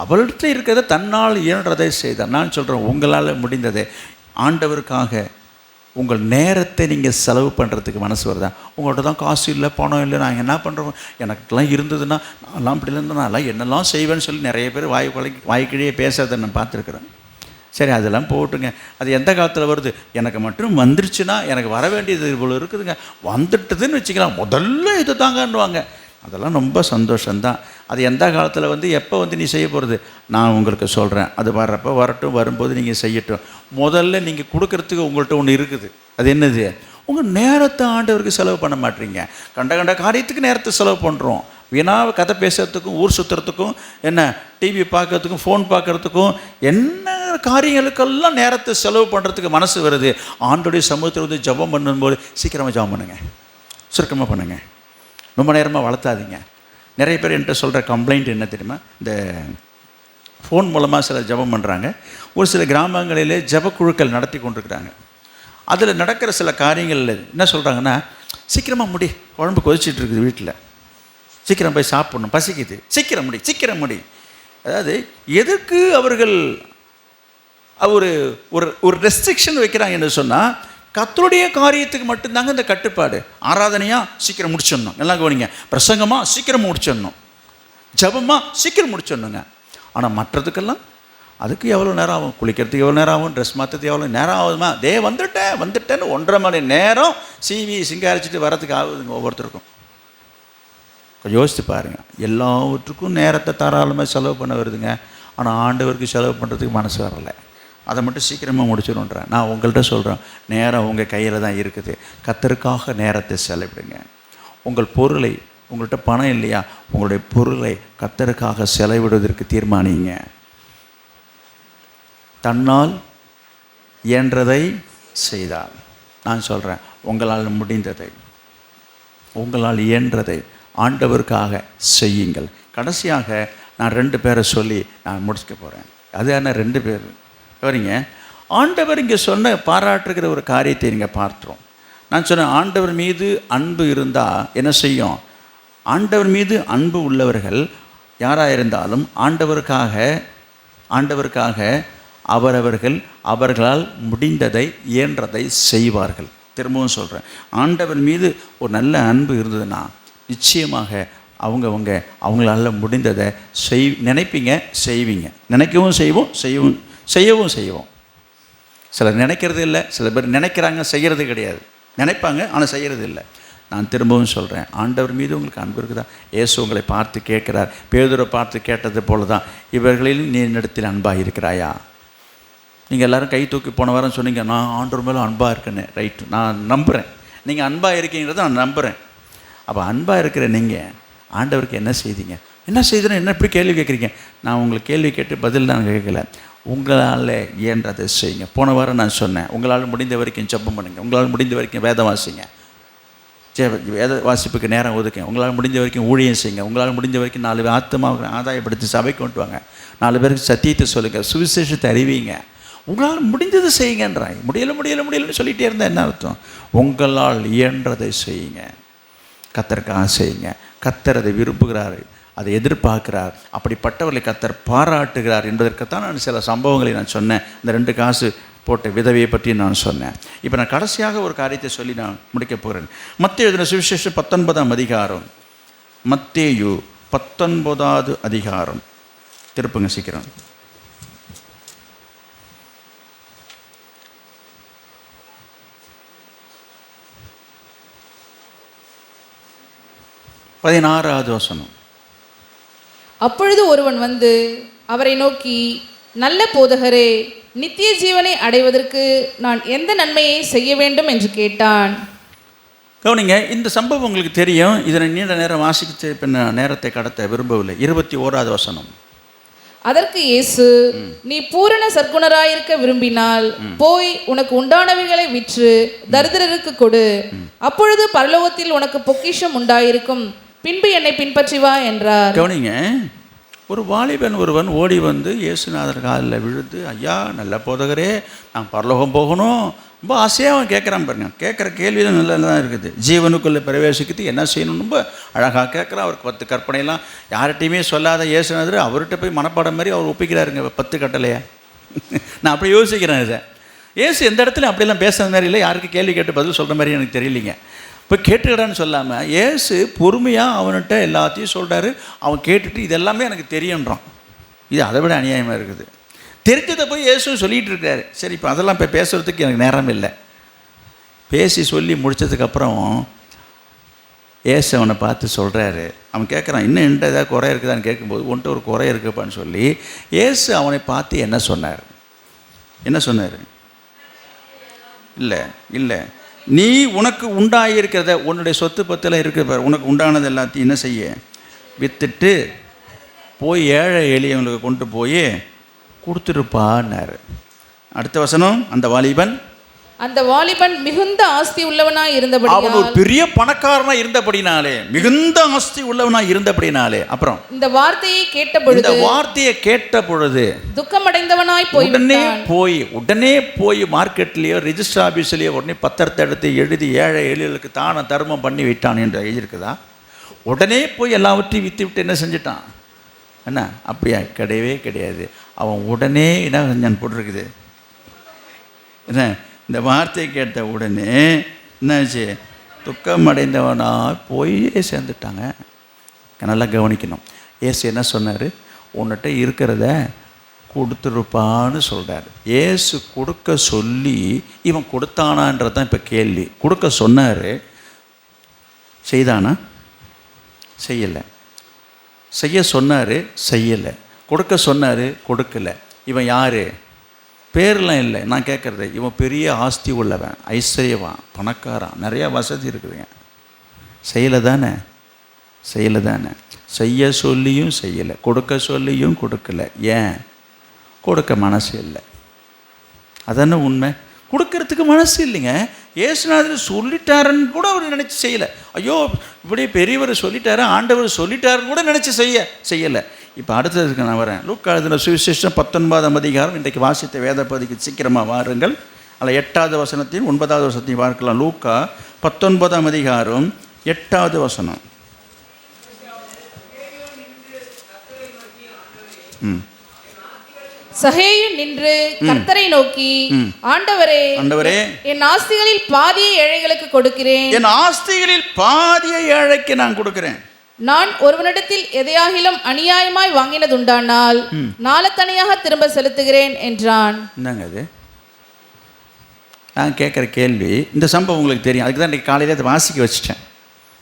அவள்கிட்ட இருக்கிறத தன்னால் இயன்றதை செய்தாள். நான் சொல்கிறேன், உங்களால் முடிந்ததை ஆண்டவருக்காக உங்கள் நேரத்தை நீங்கள் செலவு பண்ணுறதுக்கு மனசு வருதா? உங்கள்கிட்ட தான் காசு இல்லை, பணம் இல்லை, நான் என்ன பண்ணுறோம், எனக்கெல்லாம் இருந்ததுன்னா நான்லாம் அப்படி இல்லைன்னா நான்லாம் என்னெல்லாம் செய்வேன்னு சொல்லி நிறைய பேர் வாய்க்கிழியே பேசுறதை நான் பார்த்துருக்குறேன். சரி, அதெல்லாம் போட்டுங்க. அது எந்த காலத்தில் வருது? எனக்கு மட்டும் வந்துருச்சுன்னா, எனக்கு வர வேண்டியது இவ்வளோ இருக்குதுங்க, வந்துட்டுதுன்னு வச்சுக்கலாம், முதல்ல இது தாங்கன்னுவாங்க. அதெல்லாம் ரொம்ப சந்தோஷந்தான். அது எந்த காலத்தில் எப்போ நீ செய்ய போகிறது? நான் உங்களுக்கு சொல்கிறேன், அது வர்றப்போ வரட்டும், வரும்போது நீங்கள் செய்யட்டும். முதல்ல நீங்கள் கொடுக்கறதுக்கு உங்கள்கிட்ட ஒன்று இருக்குது. அது என்னது? உங்கள் நேரத்தை ஆண்டவருக்கு செலவு பண்ண மாட்டீங்க. கண்ட காரியத்துக்கு நேரத்தை செலவு பண்ணுறோம். வீணாக கதை பேசுகிறதுக்கும், ஊர் சுற்றுறதுக்கும், என்ன டிவி பார்க்கறதுக்கும், ஃபோன் பார்க்குறதுக்கும், என்ன காரியங்களுக்கெல்லாம் நேரத்தை செலவு பண்ணுறதுக்கு மனசு வருது. ஆண்டோடைய சமூகத்தில் ஜெபம் பண்ணும்போது சீக்கிரமாக ஜெபம் பண்ணுங்கள், சுருக்கமாக பண்ணுங்கள், ரொம்ப நேரமாக வளர்த்தாதீங்க. நிறைய பேர் என்கிட்ட சொல்கிற கம்ப்ளைண்ட் என்ன தெரியுமா? இந்த ஃபோன் மூலமாக சில ஜெபம் பண்ணுறாங்க. ஒரு சில கிராமங்களிலே ஜெபக்குழுக்கள் நடத்தி கொண்டிருக்கிறாங்க. அதில் நடக்கிற சில காரியங்களில் என்ன சொல்கிறாங்கன்னா, சீக்கிரமாக முடி, குழம்பு கொதிச்சிட்டு இருக்குது வீட்டில், சீக்கிரம் போய் சாப்பிட்ணும், பசிக்குது, சீக்கிரம் முடி, சீக்கிரம் முடி. அதாவது எதுக்கு அவர்கள் ஒரு ஒரு ரெஸ்ட்ரிக்ஷன் வைக்கிறாங்க என்று சொன்னால், கர்த்தருடைய காரியத்துக்கு மட்டும்தாங்க இந்த கட்டுப்பாடு. ஆராதனையாக சீக்கிரம் முடிச்சிடணும், நல்லா கவனிங்க. பிரசங்கமாக சீக்கிரம் முடிச்சிடணும், ஜபமாக சீக்கிரம் முடிச்சிடணுங்க. ஆனால் மற்றதுக்கெல்லாம் அதுக்கு எவ்வளோ நேரம் ஆகும்? குளிக்கிறதுக்கு எவ்வளோ நேரம் ஆகும்? ட்ரெஸ் மாற்றத்துக்கு எவ்வளோ நேரம் ஆகுதுமா? வந்துட்டேன்னு 1.5 மணி நேரம் சிங்காரிச்சிட்டு வரதுக்கு ஆகுதுங்க ஒவ்வொருத்தருக்கும். யோசித்து பாருங்கள். எல்லாவற்றுக்கும் நேரத்தை தாராளமாக செலவு பண்ண வருதுங்க. ஆனால் ஆண்டவருக்கு செலவு பண்ணுறதுக்கு மனசு வரலை. அதை மட்டும் சீக்கிரமாக முடிச்சிடும்ன்றேன். நான் உங்கள்கிட்ட சொல்கிறேன், நேரம் உங்கள் கையில் தான் இருக்குது. கர்த்தருக்காக நேரத்தை செலவிடுங்க. உங்கள் பொருளை, உங்கள்கிட்ட பணம் இல்லையா, உங்களுடைய பொருளை கர்த்தருக்காக செலவிடுவதற்கு தீர்மானிங்க. தன்னால் இயன்றதை செய்தால், நான் சொல்கிறேன், உங்களால் முடிந்ததை, உங்களால் இயன்றதை ஆண்டவருக்காக செய்யுங்கள். கடைசியாக நான் 2 பேரை சொல்லி நான் முடிச்சுக்க போகிறேன். அது என்ன 2 பேர் வரீங்க? ஆண்டவர் இங்கே சொன்ன பாராட்டுகிற ஒரு காரியத்தை நீங்கள் பார்த்துறோம். நான் சொன்னேன், ஆண்டவர் மீது அன்பு இருந்தால் என்ன செய்யும்? ஆண்டவர் மீது அன்பு உள்ளவர்கள் யாராக இருந்தாலும் ஆண்டவருக்காக அவர்களால் முடிந்ததை இயன்றதை செய்வார்கள். திரும்பவும் சொல்கிறேன், ஆண்டவர் மீது ஒரு நல்ல அன்பு இருந்ததுன்னா நிச்சயமாக அவங்களால முடிந்ததை நினைப்பீங்க, செய்வீங்க. நினைக்கவும் செய்வோம். சிலர் நினைக்கிறது இல்லை, சில பேர் நினைக்கிறாங்க, செய்கிறது கிடையாது. நினைப்பாங்க ஆனால் செய்கிறது இல்லை. நான் திரும்பவும் சொல்கிறேன், ஆண்டவர் மீது உங்களுக்கு அன்பு இருக்குதா? இயேசு உங்களை பார்த்து கேட்குறார். பேதுரை பார்த்து கேட்டது போல தான், இவர்களில் நீ என்னிடத்தில் அன்பாக இருக்கிறாயா? நீங்கள் எல்லோரும் கை தூக்கி போன வாரம் சொன்னீங்க, நான் ஆண்டவர் மேலே அன்பாக இருக்கேன்னு. ரைட்டு, நான் நம்புகிறேன். நீங்கள் அன்பாக இருக்கீங்கிறத நான் நம்புகிறேன். அப்போ அன்பாக இருக்கிற நீங்கள் ஆண்டவருக்கு என்ன செய்தீங்க? என்ன செய்தேன்னு என்ன இப்படி கேள்வி கேட்குறீங்க? நான் உங்களுக்கு கேள்வி கேட்டு பதில் தான் கேட்கல. உங்களால் இயன்றதை செய்யுங்க. போன வாரம் நான் சொன்னேன், உங்களால் முடிந்த வரைக்கும் ஜெபம் பண்ணுங்கள், உங்களால் முடிந்த வரைக்கும் வேதம் வாசிங்க, வேத வாசிப்புக்கு நேரம் ஒதுக்குங்க, உங்களால் முடிஞ்ச வரைக்கும் ஊழியம் செய்யுங்க, உங்களால் முடிஞ்ச வரைக்கும் 4 ஆத்துமாவை ஆதாயப்படுத்தி சபைக்கு கொண்டு வாங்க, 4 பேருக்கு சத்தியத்தை சொல்லுங்கள், சுவிசேஷத்தை அறிவிங்க, உங்களால் முடிஞ்சதை செய்யுங்கன்றாய். முடியலைன்னு சொல்லிகிட்டே இருந்தால் என்ன அர்த்தம்? உங்களால் இயன்றதை செய்யுங்க, கர்த்தருக்காக செய்யுங்க. கர்த்தர் அதை விரும்புகிறார், அதை எதிர்பார்க்கிறார். அப்படிப்பட்டவர்களை கர்த்தர் பாராட்டுகிறார் என்பதற்குத்தான் நான் சில சம்பவங்களை நான் சொன்னேன். இந்த 2 காசு போட்ட விதவையை பற்றி நான் சொன்னேன். இப்போ நான் கடைசியாக ஒரு காரியத்தை சொல்லி நான் முடிக்கப் போகிறேன். மத்தேயு எழுதின சுவிசேஷம் 19ஆம் அதிகாரம், மத்தேயு 19வது அதிகாரம். திருப்புங்க சீக்கிரம். பதினாறாவது வசனம். அப்பொழுது ஒருவன் வந்து அவரை நோக்கி, நல்ல போதகரே, நித்திய ஜீவனை அடைவதற்கு நான் எந்த நன்மையை செய்ய வேண்டும் என்று கேட்டான். கவனிங்க, இந்த சம்பவம் உங்களுக்கு தெரியும். இதனை நீண்ட நேரம் வாசித்து பின்ன நேரத்தை கடத்த விரும்பவில்லை. 21வது வசனம். அதற்கு இயேசு, நீ பூரண சற்குணராயிருக்க விரும்பினால் போய் உனக்கு உண்டானவைகளை விற்று தரித்திரருக்கு கொடு, அப்பொழுது பரலோகத்தில் உனக்கு பொக்கிஷம் உண்டாயிருக்கும், பின்பு என்னை பின்பற்றி வா என்றார். கவனிங்க, ஒரு வாலிபன் ஒருவன் ஓடி வந்து இயேசுநாதர் காலில் விழுந்து, ஐயா நல்ல போதகரே, நான் பரலோகம் போகணும், ரொம்ப ஆசையாக அவன் கேட்குறான் பாருங்க. கேட்குற கேள்வியில் நல்லா தான் இருக்குது. ஜீவனுக்குள்ளே பிரவேசிக்கிறது என்ன செய்யணும் ரொம்ப அழகாக கேட்குறான். அவருக்கு 10 கற்பனைலாம் யார்கிட்டையுமே சொல்லாத இயேசுநாதர் அவர்கிட்ட போய் மனப்பாடம் மாதிரி அவர் ஒப்பிக்கிறாருங்க 10 கட்டளையா. நான் அப்படி யோசிக்கிறேன். இதை இயேசு எந்த இடத்துல அப்படிலாம் பேசுகிற மாதிரி இல்லை, யாருக்கு கேள்வி கேட்டு பதில் சொல்கிற மாதிரி எனக்கு தெரியலிங்க. இப்போ கேட்டுக்கிறான்னு சொல்லாமல் இயேசு பொறுமையாக அவன்கிட்ட எல்லாத்தையும் சொல்கிறாரு. அவன் கேட்டுட்டு இதெல்லாமே எனக்கு தெரியுன்றான். இது அதை விட அநியாயமாக இருக்குது. தெரிஞ்சதை போய் இயேசு சொல்லிகிட்டு இருக்காரு. சரி, இப்போ அதெல்லாம் இப்போ பேசுகிறதுக்கு எனக்கு நேரம் இல்லை. பேசி சொல்லி முடித்ததுக்கப்புறம் இயேசு அவனை பார்த்து சொல்கிறாரு. அவன் கேட்குறான், இன்னும் என்கிட்ட ஏதாவது குறை இருக்குதான்னு கேட்கும்போது, உன்கிட்ட ஒரு குறை இருக்குப்பான்னு சொல்லி இயேசு அவனை பார்த்து என்ன சொன்னார்? இல்லை, நீ உனக்கு உண்டாகியிருக்கிறத, உன்னுடைய சொத்து பத்தில் இருக்கிற உனக்கு உண்டானது எல்லாத்தையும் என்ன செய்ய? விற்றுட்டு போய் ஏழை எளியவங்களுக்கு கொண்டு போய் கொடுத்துருப்பான்னாரு. அடுத்த வசனம். அந்த வாலிபன் மிகுந்த ஆஸ்தி உள்ளவனாய் இருந்தபடியால், அவன் ஒரு பெரிய பணக்காரனாய் இருந்தபடினாலே, மிகுந்த ஆஸ்தி உள்ளவனாய் இருந்தபடினாலே, அப்புறம் இந்த வார்த்தையை கேட்ட பொழுது துக்கமடைந்தவனாய் போய் உடனே போய் மார்க்கெட்லேயோ ரிஜிஸ்டர் ஆஃபீஸ்லேயோ உடனே பத்திரத்தை எடுத்து எழுதி ஏழை எளியவர்களுக்கு தான தர்மம் பண்ணி விட்டான் என்று எழுதியிருக்குதா? உடனே போய் எல்லாவற்றையும் விற்று விட்டு என்ன செஞ்சிட்டான்? என்ன அப்படியா? கிடையவே கிடையாது. அவன் உடனே என்ன செஞ்சான் போட்டிருக்குது. என்ன, இந்த வார்த்தையை கேட்ட உடனே என்னாச்சு? துக்கமடைந்தவனாக போய் சேர்ந்துட்டாங்க. நல்லா கவனிக்கணும். ஏசு என்ன சொன்னார்? உன்கிட்ட இருக்கிறத கொடுத்துருப்பான்னு சொல்கிறார். ஏசு கொடுக்க சொல்லி இவன் கொடுத்தானான்றது தான் இப்போ கேள்வி. கொடுக்க சொன்னார், செய்தானா? செய்யலை. செய்ய சொன்னார், செய்யலை. கொடுக்க சொன்னார், கொடுக்கலை. இவன் யார்? பேர்லாம் இல்லை. நான் கேட்குறது, இவன் பெரிய ஆஸ்தி உள்ளவன், ஐஸ்வர்யவான், பணக்காரன், நிறையா வசதி இருக்குதுங்க. செய்யலை தானே? செய்ய சொல்லியும் செய்யலை, கொடுக்க சொல்லியும் கொடுக்கலை. ஏன்? கொடுக்க மனசு இல்லை. அதானே உண்மை. கொடுக்கறதுக்கு மனசு இல்லைங்க. இயேசுநாதர் சொல்லிட்டாருன்னு கூட அவர் நினச்சி செய்யலை. ஐயோ இப்படி பெரியவர் சொல்லிட்டாரு, ஆண்டவர் சொல்லிட்டாருன்னு கூட நினச்சி செய்யலை. இப்போ அடுத்ததுக்கு நான் வரேன். லூக்கா எழுதின சுவிசேஷம் 19ஆம் அதிகாரம். இன்றைக்கு வாசித்த வேத பகுதிக்கு சீக்கிரமாக வாருங்கள். அதில் 8வது வசனத்தையும் 9வது வசனத்தையும் பார்க்கலாம். லூக்கா 19ஆம் அதிகாரம் 8வது வசனம். சகேயு நின்று கர்த்தரை நோக்கி, ஆண்டவரே, என் ஆஸ்திகளில் பாதியை ஏழைகளுக்கு கொடுக்கிறேன். என் ஆஸ்திகளில் பாதியை ஏழைக்கு நான் கொடுக்கிறேன். நான் ஒருவனிடத்தில் எதையாகிலும் அநியாயமாய் வாங்கினதுண்டானால் நாளத்தனியாக திரும்ப செலுத்துகிறேன் என்றான். என்னங்க அது? நான் கேட்குற கேள்வி, இந்த சம்பவம் உங்களுக்கு தெரியும். அதுக்கு தான் இன்றைக்கி காலையில் அதை வாசிக்க வச்சுட்டேன்.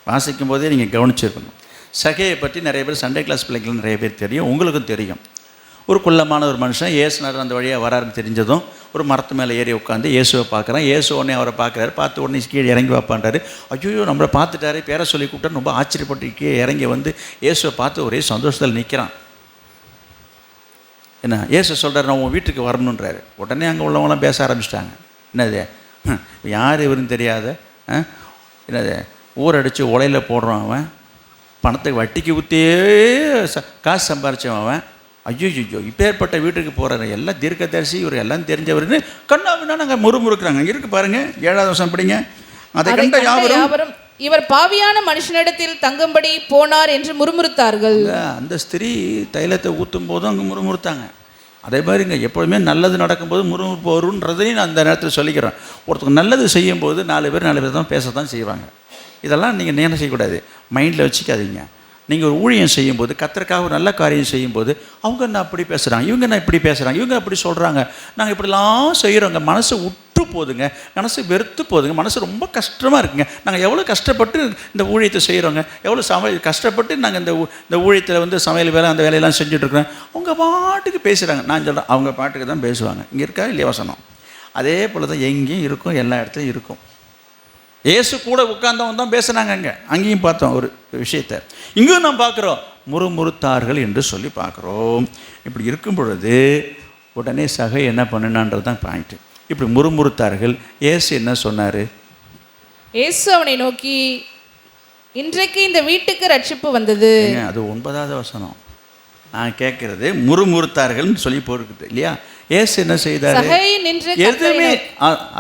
வாசிக்கும் போதே நீங்கள் கவனிச்சிருக்கணும். சகையை பற்றி நிறைய பேர் சண்டே கிளாஸ் பிள்ளைங்களுக்கு நிறைய பேர் தெரியும், உங்களுக்கும் தெரியும். ஒரு குள்ளமான ஒரு மனுஷன் இயேசுனார் அந்த வழியாக வராருன்னு தெரிஞ்சதும் ஒரு மரத்து மேலே ஏறி உட்காந்து இயேசுவை பார்க்குறான். இயேசு உடனே அவரை பார்க்குறாரு. பார்த்து உடனே கீழே இறங்கி வைப்பான்றாரு. ஐயோ நம்மளை பார்த்துட்டாரு, பேரை சொல்லி கூப்பிட்டாரு. ரொம்ப ஆச்சரியப்பட்டு கீழே இறங்கி வந்து இயேசுவை பார்த்து ஒரே சந்தோஷத்தில் நிற்கிறான். என்ன இயேசு சொல்கிறார், நான் உன் வீட்டுக்கு வரணுன்றாரு. உடனே அங்கே உள்ளவங்களாம் பேச ஆரம்பிச்சிட்டாங்க. என்னது யார் இவருன்னு தெரியாத, என்னது ஊரடித்து உலையில் போடுறான் அவன், பணத்துக்கு வட்டிக்கு ஊற்றியே காசு சம்பாரித்தவன் அவன். ஐயோ இப்பேற்பட்ட வீட்டுக்கு போகிறாரு, எல்லாம் தீர்க்கதரிசி, இவர் எல்லாம் தெரிஞ்சவர்னு கண்ணாவினா நாங்கள் முறுமுறுக்கிறாங்க. இருக்கு பாருங்க 7வது வசனம் படிங்க. அதை கண்ட யாவரும் இவர் பாவியான மனுஷனிடத்தில் தங்கும்படி போனார் என்று முறுமுறுத்தார்கள். அந்த ஸ்திரீ தைலத்தை ஊற்றும் போதும் அங்கே முறுமுறுத்தாங்க. அதே மாதிரிங்க எப்பொழுதுமே நல்லது நடக்கும்போது முறுமுறுப்பு வருன்றதையும் நான் அந்த நேரத்தில் சொல்லிக்கிறேன். ஒருத்தருக்கு நல்லது செய்யும்போது 4 பேர் தான் பேச தான் செய்வாங்க. இதெல்லாம் நீங்கள் என்ன செய்யக்கூடாது, மைண்டில் வச்சுக்காதீங்க. நீங்கள் ஒரு ஊழியம் செய்யும்போது, கர்த்தருக்காக ஒரு நல்ல காரியம் செய்யும்போது, அவங்க என்ன அப்படி பேசுகிறாங்க, இவங்க என்ன இப்படி பேசுகிறாங்க, இவங்க அப்படி சொல்கிறாங்க, நாங்கள் இப்படிலாம் செய்கிறோங்க, மனசு விட்டு போதுங்க, மனசு வெறுத்து போதுங்க, மனசு ரொம்ப கஷ்டமாக இருக்குங்க. நாங்கள் எவ்வளோ கஷ்டப்பட்டு இந்த ஊழியத்தை செய்கிறோங்க, எவ்வளோ கஷ்டப்பட்டு நாங்கள் இந்த ஊழியத்தில் வந்து சமையல் வேலை அந்த வேலையெல்லாம் செஞ்சுட்ருக்குறோம். அவங்க பாட்டுக்கு பேசுகிறாங்க. நான் சொல்கிறேன், அவங்க பாட்டுக்கு தான் பேசுவாங்க. இங்கே இருக்கா இல்லையா வசனம்? அதே போல் தான் எங்கேயும் இருக்கும், எல்லா இடத்துலையும் இருக்கும். இயேசு கூட உட்கார்ந்தவன் தான் பேசுனாங்க. அங்கேயும் பார்த்தோம் ஒரு விஷயத்தை. இங்கும் நாம் பார்க்குறோம், முறுமுறுத்தார்கள் என்று சொல்லி பார்க்குறோம். இப்படி இருக்கும் பொழுது உடனே சகை என்ன பண்ணினான்றது தான் பாயிண்ட்டு. இப்படி முறுமுறுத்தார்கள். இயேசு என்ன சொன்னார்? இயேசு அவனை நோக்கி, இன்றைக்கு இந்த வீட்டுக்கு ரட்சிப்பு வந்தது. அது 9வது வசனம். நான் கேட்குறது முறுமுறுத்தார்கள்னு சொல்லி போயிருக்குது இல்லையா? இயேசு என்ன செய்தார்? எதுவுமே,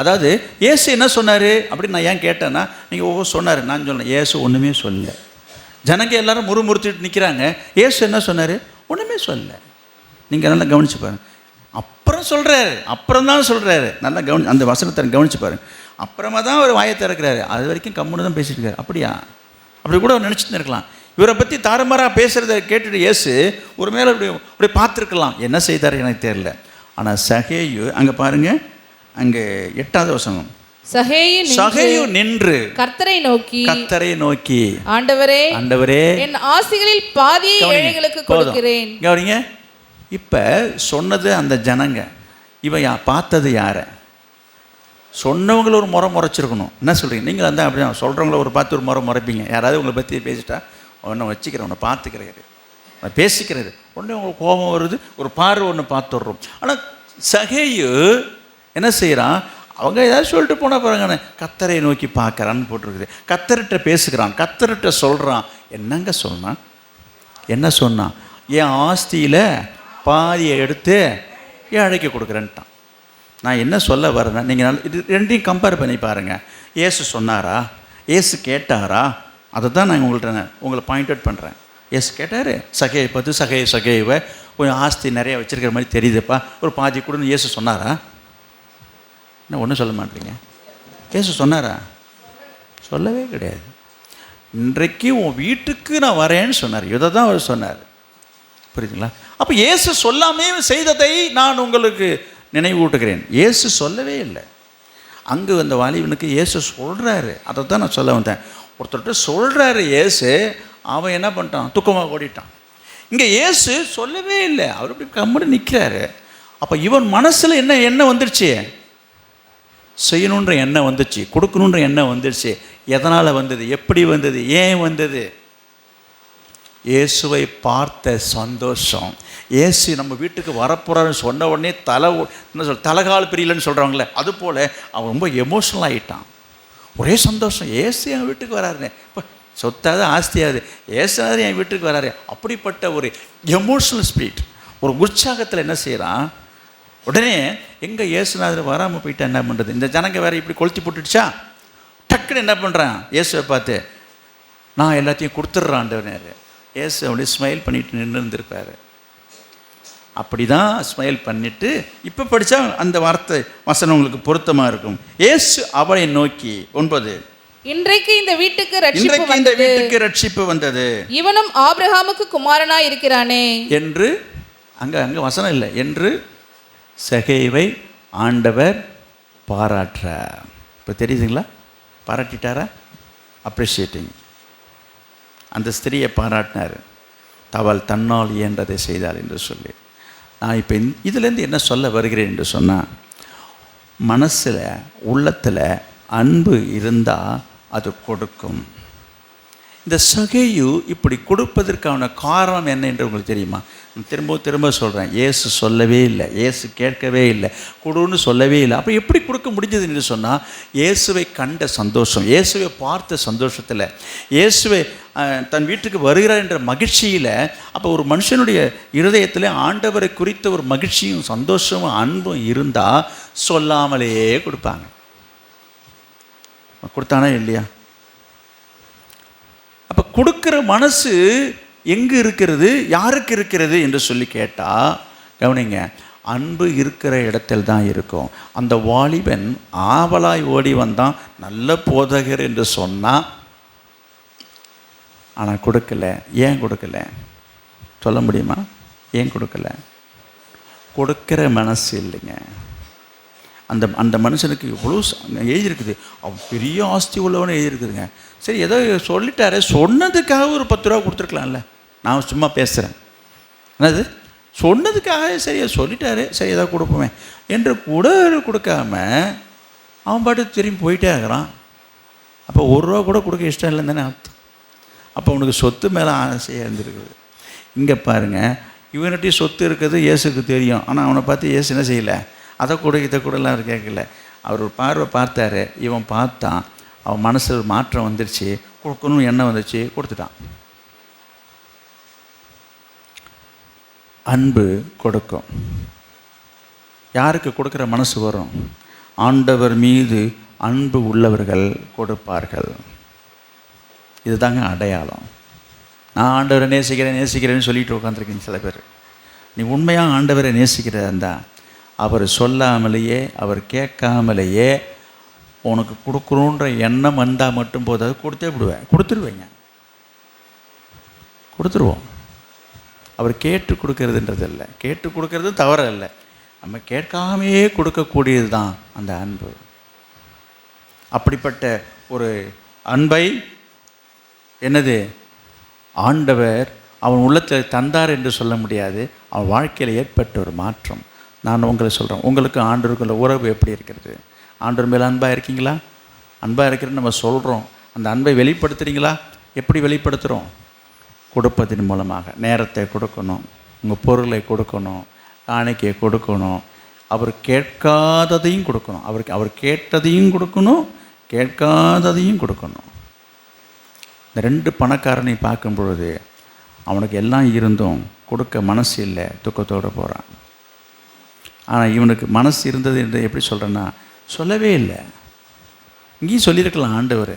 அதாவது இயேசு என்ன சொன்னார் அப்படின்னு நான் ஏன் கேட்டேன்னா, நீங்கள் ஒவ்வொரு சொன்னார், நான் சொன்னேன் இயேசு ஒன்றுமே சொல்லலை. ஜனங்க எல்லாரும் முறுமுறுத்திட்டு நிற்கிறாங்க. இயேசு என்ன சொன்னார்? ஒன்றுமே சொல்லலை. நீங்கள் நல்லா கவனிச்சு பாருங்க. அப்புறம் சொல்கிறாரு, அப்புறம் தான் சொல்கிறாரு. நல்லா அந்த வசனத்தை கவனிச்சு பாருங்க. அப்புறமா தான் ஒரு வாயை திறக்கிறாரு. அது வரைக்கும் கம்முன்னு தான் பேசிட்டு இருக்காரு. அப்படியா? அப்படி கூட நினச்சிட்டு இருக்கலாம். இவரை பற்றி தாறுமாறாக பேசுகிறத கேட்டுட்டு இயேசு ஒரு மேலே அப்படி பார்த்துருக்கலாம். என்ன செய்தார் எனக்கு தெரியல. ஆனால் சகேயு அங்கே பாருங்க, அங்கே 8வது வசனம். சகேயு நின்று கர்த்தரை நோக்கி ஆண்டவரே என் ஆசிகளில் பாதியை ஏழைகளுக்கு கொடுக்கிறேன். கவனிங்க, இப்போ சொன்னது அந்த ஜனங்க. இவன் பார்த்தது யாரை? சொன்னவங்கள ஒரு முறைச்சிருக்கணும். என்ன சொல்கிறீங்க நீங்கள்? அந்த அப்படி சொல்கிறவங்கள ஒரு பார்த்து ஒரு முறைப்பீங்க. யாராவது உங்களை பற்றி பேசிட்டா ஒன்று வச்சுக்கிறேன், ஒன்று பார்த்துக்கிறாரு, பேசிக்கிறாரு, உடனே உங்களுக்கு கோபம் வருது, ஒரு பார்வை ஒன்று பார்த்துடுறோம். ஆனால் சகேயு என்ன செய்கிறான்? அவங்க ஏதாவது சொல்லிட்டு போனால் பாருங்க, கர்த்தரை நோக்கி பார்க்குறான்னு போட்டிருக்குது. கர்த்தர்கிட்ட பேசுகிறான், கர்த்தர்கிட்ட சொல்கிறான். என்னங்க சொன்னான்? என்ன சொன்னான்? என் ஆஸ்தியில் பாதியை எடுத்து ஏழைக்கு கொடுக்குறேன்ட்டான். நான் என்ன சொல்ல வரேன்னா, நீங்கள் இது ரெண்டையும் கம்பேர் பண்ணி பாருங்கள். இயேசு சொன்னாரா? இயேசு கேட்டாரா? அதை தான் நான் உங்களை பாயிண்ட் அவுட் பண்ணுறேன். இயேசு கேட்டார் சகையை பார்த்து, சகைவை கொஞ்சம் ஆஸ்தி நிறைய வச்சுருக்கிற மாதிரி தெரியுதுப்பா, ஒரு பாதி கொடுன்னு இயேசு சொன்னாரா? என்ன ஒன்றும் சொல்ல மாட்டீங்க? இயேசு சொன்னாரா? சொல்லவே கிடையாது. இன்றைக்கு உன் வீட்டுக்கு நான் வரேன்னு சொன்னார். இதை தான் அவர் சொன்னார். புரியுதுங்களா? அப்போ இயேசு சொல்லாமே செய்ததை நான் உங்களுக்கு நினைவூட்டுகிறேன். இயேசு சொல்லவே இல்லை. அங்கு அந்த வாலிபனுக்கு இயேசு சொல்கிறாரு. அதை தான் நான் சொல்ல வந்தேன். ஒருத்தர்கிட்ட சொல்கிறாரு இயேசு, அவன் என்ன பண்ணிட்டான்? துக்கமாக ஓடிட்டான். இங்கே இயேசு சொல்லவே இல்லை. அவர் இப்படி கம்முன்னு நிற்கிறாரு. அப்போ இவன் மனசில் என்ன வந்துடுச்சு? செய்யணுன்ற எண்ணம் வந்துச்சு, கொடுக்கணுன்ற எண்ணம் வந்துடுச்சு. எதனால் வந்தது? எப்படி வந்தது? ஏன் வந்தது? இயேசுவை பார்த்த சந்தோஷம். இயேசு நம்ம வீட்டுக்கு வரப்போகிறான்னு சொன்ன உடனே தலைகால் பிரியலன்னு சொல்கிறாங்களே, அதுபோல் அவன் ரொம்ப எமோஷனல் ஆகிட்டான். ஒரே சந்தோஷம், இயேசு என் வீட்டுக்கு வராருன்னு. இப்போ சொத்தாவது ஆஸ்தியாவது ஏசாவது என் வீட்டுக்கு வராரு. அப்படிப்பட்ட ஒரு எமோஷனல் ஸ்பீட், ஒரு உற்சாகத்தில் என்ன செய்கிறான்? உடனே எங்கே இயேசுநாதர் வராமல் போயிட்டா என்ன பண்ணுறது? இந்த ஜனங்க வேறு இப்படி கொளுத்தி போட்டுடுச்சா? டக்குன்னு என்ன பண்ணுறான்? இயேசுவை பார்த்து நான் எல்லாத்தையும் கொடுத்துட்றான்டவனார். இயேசு அப்படியே ஸ்மைல் பண்ணிட்டு நின்று இருந்திருப்பார். அப்படி தான் ஸ்மைல் பண்ணிவிட்டு இப்போ படித்தா அந்த வார்த்தை வசனம் உங்களுக்கு பொருத்தமாக இருக்கும். இயேசு அவரை நோக்கி 9, இன்றைக்கு இந்த வீட்டுக்கு ரட்சிப்பு வந்தது, இவனும் ஆபிரகாமுக்கு குமாரனாய் இருக்கிறானே என்று அங்கே வசனம் இல்லை என்று சகேவை ஆண்டவர் பாராட்டுறார். இப்போ தெரியுதுங்களா? பாராட்டிட்டாரா? அப்ரிஷியேட்டிங். அந்த ஸ்திரியை பாராட்டினார், அவள் தன்னால் இயன்றதை செய்தாள் என்று சொல்லி. நான் இப்போ இதுலேருந்து என்ன சொல்ல வருகிறேன் என்று சொன்னால், மனசில் உள்ளத்தில் அன்பு இருந்தால் அது கொடுக்கும். இந்த சகேயு இப்படி கொடுப்பதற்கான காரணம் என்ன என்று உங்களுக்கு தெரியுமா? திரும்ப சொல்கிறேன், இயேசு சொல்லவே இல்லை, இயேசு கேட்கவே இல்லை, கொடுன்னு சொல்லவே இல்லை. அப்போ எப்படி கொடுக்க முடிஞ்சது என்று சொன்னால், இயேசுவை கண்ட சந்தோஷம், இயேசுவை பார்த்த சந்தோஷத்தில், இயேசுவை தன் வீட்டுக்கு வருகிறார் என்ற மகிழ்ச்சியில். அப்போ ஒரு மனுஷனுடைய இருதயத்தில் ஆண்டவரை குறித்த ஒரு மகிழ்ச்சியும் சந்தோஷமும் அன்பும் இருந்தால் சொல்லாமலேயே கொடுப்பாங்க. கொடுத்தானா இல்லையா? அப்போ கொடுக்குற மனசு எங்கே இருக்கிறது, யாருக்கு இருக்கிறது என்று சொல்லி கேட்டால், கவனிங்க, அன்பு இருக்கிற இடத்தில் தான் இருக்கும். அந்த வாலிபன் ஆவலாய் ஓடி வந்தான், நல்ல போதகர் என்று சொன்னான், ஆனால் கொடுக்கல. ஏன் கொடுக்கல சொல்ல முடியுமா? ஏன் கொடுக்கல? கொடுக்கிற மனசு இல்லைங்க. அந்த மனுஷனுக்கு எவ்வளோ எழுதியிருக்குது, அவன் பெரிய ஆஸ்தி உள்ளவனு எழுதியிருக்குதுங்க. சரி, ஏதோ சொல்லிட்டாரு, சொன்னதுக்காக ஒரு 10 ரூபா கொடுத்துருக்கலாம்ல. நான் சும்மா பேசுகிறேன், என்னது சொன்னதுக்காக சரி சொல்லிட்டாரு, சரி ஏதாவது கொடுப்போமே என்று கூட கொடுக்காம அவன் பாட்டு திரும்பி போயிட்டே இருக்கிறான். அப்போ 1 ரூபா கூட கொடுக்க இஷ்டம் இல்லைன்னு தானே அர்த்தம். அப்போ அவனுக்கு சொத்து மேலே ஆசையாக இருந்திருக்குது. இங்கே பாருங்கள், இவன்கிட்டையும் சொத்து இருக்குது, இயேசுக்கு தெரியும். ஆனால் அவனை பார்த்து இயேசு என்ன செய்யலை, அதை கூட இதை கூடலாம் அவர் கேட்கல. அவர் ஒரு பார்வை பார்த்தாரு, இவன் பார்த்தான், அவன் மனசில் மாற்றம் வந்துருச்சு, கொடுக்கணும்னு எண்ணம் வந்துச்சு, கொடுத்துட்டான். அன்பு கொடுக்கும். யாருக்கு கொடுக்குற மனசு வரும்? ஆண்டவர் மீது அன்பு உள்ளவர்கள் கொடுப்பார்கள். இதுதாங்க அடையாளம். நான் ஆண்டவரை நேசிக்கிறேன்னு சொல்லிட்டு உட்காந்துருக்கீங்க சில பேர். நீ உண்மையாக ஆண்டவரை நேசிக்கிறதா இருந்தால், அவர் சொல்லாமலேயே, அவர் கேட்காமலேயே உனக்கு கொடுக்குறோன்ற எண்ணம் வந்தால் மட்டும் போதாது, கொடுத்துருவேங்க. கொடுத்துருவோம். அவர் கேட்டு கொடுக்கறதுன்றது இல்லை, கேட்டு கொடுக்கறது தவறு இல்லை, நம்ம கேட்காமையே கொடுக்கக்கூடியது தான் அந்த அன்பு. அப்படிப்பட்ட ஒரு அன்பை என்னது ஆண்டவர் அவன் உள்ளத்தில் தந்தார் என்று சொல்ல முடியாது. அவன் வாழ்க்கையில் ஏற்பட்ட ஒரு மாற்றம். நான் உங்களை சொல்கிறேன், உங்களுக்கு ஆண்டவருக்குள்ள உறவு எப்படி இருக்கிறது? ஆண்டவர் மேலே அன்பாக இருக்கீங்களா? அன்பாக இருக்கிறன்னு நம்ம சொல்கிறோம். அந்த அன்பை வெளிப்படுத்துகிறீங்களா? எப்படி வெளிப்படுத்துகிறோம்? கொடுப்பதன் மூலமாக. நேரத்தை கொடுக்கணும், உங்கள் பொருளை கொடுக்கணும், காணிக்கையை கொடுக்கணும், அவர் கேட்காததையும் கொடுக்கணும், அவர் கேட்டதையும் கொடுக்கணும், கேட்காததையும் கொடுக்கணும். இந்த 2 பணக்காரனை பார்க்கும் பொழுது அவனுக்கு எல்லாம் இருந்தும் கொடுக்க மனசு இல்லை, துக்கத்தோடு போகிறான். ஆனால் இவனுக்கு மனசு இருந்தது என்று எப்படி சொல்கிறேன்னா, சொல்லவே இல்லை. இங்கேயும் சொல்லியிருக்கலாம் ஆண்டவர்,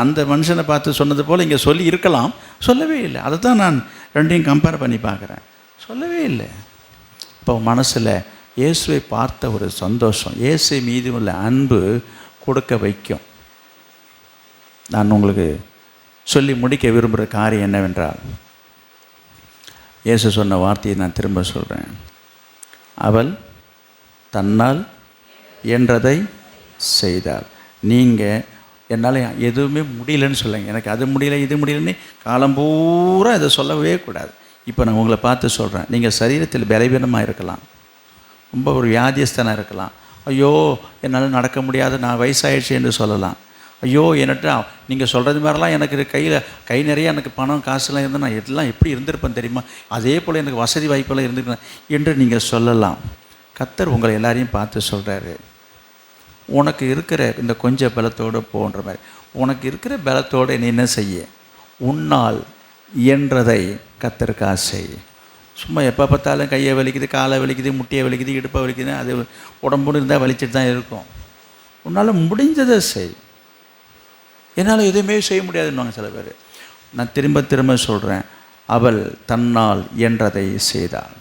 அந்த மனுஷனை பார்த்து சொன்னது போல் இங்கே சொல்லி இருக்கலாம், சொல்லவே இல்லை. அதை தான் நான் 2ஐயும் கம்பேர் பண்ணி பார்க்குறேன். சொல்லவே இல்லை. இப்போ மனசில் இயேசுவை பார்த்த ஒரு சந்தோஷம், இயேசு மீது உள்ள அன்பு கொடுக்க வைக்கும். நான் உங்களுக்கு சொல்லி முடிக்க விரும்புகிற காரியம் என்னவென்றால், இயேசு சொன்ன வார்த்தையை நான் திரும்ப சொல்கிறேன். அவள் தன்னால் இயன்றதை செய்தாள். நீங்கள் என்னால் எதுவுமே முடியலன்னு சொல்லுங்க, எனக்கு அது முடியல இது முடியலன்னு காலம் பூரா இதை சொல்லவே கூடாது. இப்போ நான் உங்களை பார்த்து சொல்கிறேன், நீங்கள் சரீரத்தில் பலவீனமாக இருக்கலாம், ரொம்ப ஒரு வியாதியஸ்தனாக இருக்கலாம். ஐயோ என்னால் நடக்க முடியாது, நான் வயசாயிடுச்சு என்று சொல்லலாம். ஐயோ என்கிட்ட நீங்கள் சொல்கிறது மாதிரிலாம் எனக்கு கை நிறைய எனக்கு பணம் காசுலாம் இருந்தால் நான் எல்லாம் எப்படி இருந்திருப்பேன் தெரியுமா, அதே போல் எனக்கு வசதி வாய்ப்பெல்லாம் இருந்துருக்கேன் என்று நீங்கள் சொல்லலாம். கர்த்தர் உங்களை எல்லாரையும் பார்த்து சொல்கிறாரு, உனக்கு இருக்கிற இந்த கொஞ்சம் பலத்தோடு போன்ற மாதிரி, உனக்கு இருக்கிற பலத்தோடு நீ என்ன செய்ய, உன்னால் இயன்றதை கர்த்தருக்காக செய். சும்மா எப்போ பார்த்தாலும் கையை வலிக்குது, காலை வலிக்குது, முட்டியை வலிக்குது, இடுப்பை வலிக்குது, அது உடம்புன்னு இருந்தால் வலிச்சுட்டு தான் இருக்கும். உன்னால் முடிஞ்சதை செய். என்னால் எதுவுமே செய்ய முடியாதுன்னுவாங்க சில பேர். நான் திரும்ப சொல்கிறேன், அவள் தன்னால் இயன்றதை செய்தாள்.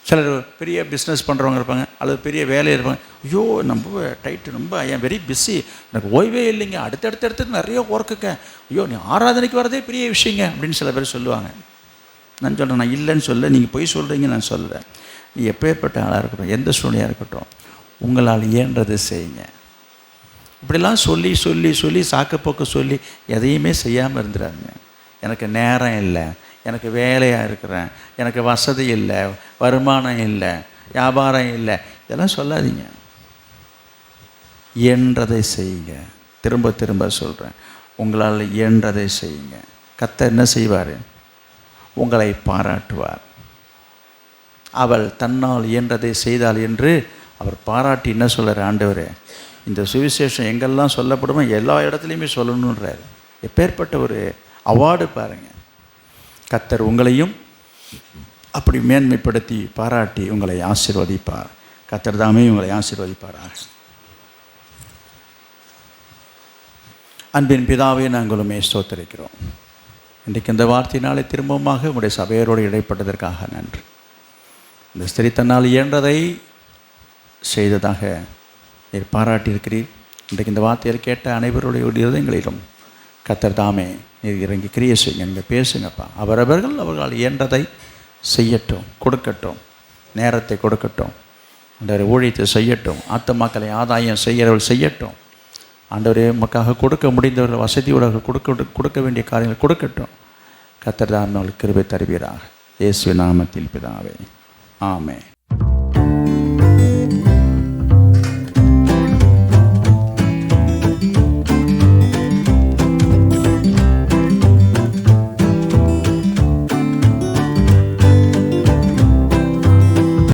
சிலர் பெரிய பிஸ்னஸ் பண்ணுறவங்க இருப்பாங்க, அல்லது பெரிய வேலையில் இருப்பாங்க. ஐயோ நம்ம டைட்டு, ரொம்ப ஐ வெரி பிஸி, எனக்கு ஓய்வே இல்லைங்க, அடுத்தடுத்து நிறைய ஒர்க்குங்க, ஐயோ நீ ஆராதனைக்கு வரதே பெரிய விஷயங்க அப்படின்னு சில பேர் சொல்லுவாங்க. நான் சொல்கிறேன், நான் இல்லைன்னு சொல்ல, நீங்கள் போய் சொல்கிறீங்க, நான் சொல்கிறேன். நீ எப்பேற்பட்ட ஆளாக இருக்கட்டும், எந்த சூழ்நிலையாக இருக்கட்டும், உங்களால் இயன்றதை செய்யுங்க. இப்படிலாம் சொல்லி சாக்கப்போக்க சொல்லி எதையுமே செய்யாமல் இருந்துடாதுங்க. எனக்கு நேரம் இல்லை, எனக்கு வேலையாக இருக்கிறேன், எனக்கு வசதி இல்லை, வருமானம் இல்லை, வியாபாரம் இல்லை, இதெல்லாம் சொல்லாதீங்க. இயன்றதை செய்யுங்க. திரும்ப திரும்ப சொல்கிறேன், உங்களால் இயன்றதை செய்யுங்க. கர்த்தர் என்ன செய்வார்? உங்களை பாராட்டுவார். அவள் தன்னால் இயன்றதை செய்தாள் என்று அவர் பாராட்டி என்ன சொல்கிறார்? ஆண்டவரே, இந்த சுவிசேஷம் எங்கெல்லாம் சொல்லப்படுமோ எல்லா இடத்துலையுமே சொல்லணுன்றார். எப்பேற்பட்ட ஒரு அவார்டு பாருங்கள். கர்த்தர் உங்களையும் அப்படி மேன்மைப்படுத்தி பாராட்டி உங்களை ஆசீர்வதிப்பார். கர்த்தர் தாமே உங்களை ஆசீர்வதிப்பாராக. அன்பின் பிதாவே, நாங்களுமே ஸ்தோத்திரிக்கிறோம். இன்றைக்கு இந்த வார்த்தையினாலே திரும்பமாக உங்களுடைய சபையரோடு இடைப்பட்டதற்காக நன்றி. இந்த ஸ்திரீ தன்னால் இயன்றதை செய்ததாக நீர் பாராட்டியிருக்கிறீர். இன்றைக்கு இந்த வார்த்தையில் கேட்ட அனைவருடைய இதயங்களிலும் கர்த்தர் தாமே நீர் இறங்கி கிரியை செய்யுங்க. நீங்கள் பேசுங்கப்பா. அவர்களால் இயன்றதை செய்யட்டும், கொடுக்கட்டும், நேரத்தை கொடுக்கட்டும், ஆண்டவரை ஊழியத்தை செய்யட்டும், ஆத்துமாக்களை ஆதாயம் செய்கிறவர்கள் செய்யட்டும். ஆண்டவரே, உமக்காக கொடுக்க முடிந்தவர்கள் வசதியோடு கொடுக்க வேண்டிய காரியங்களை கொடுக்கட்டும். கர்த்தர் தாமே கிருபை தருவீராக. இயேசுவின் நாமத்தில் பிதாவே, ஆமென்.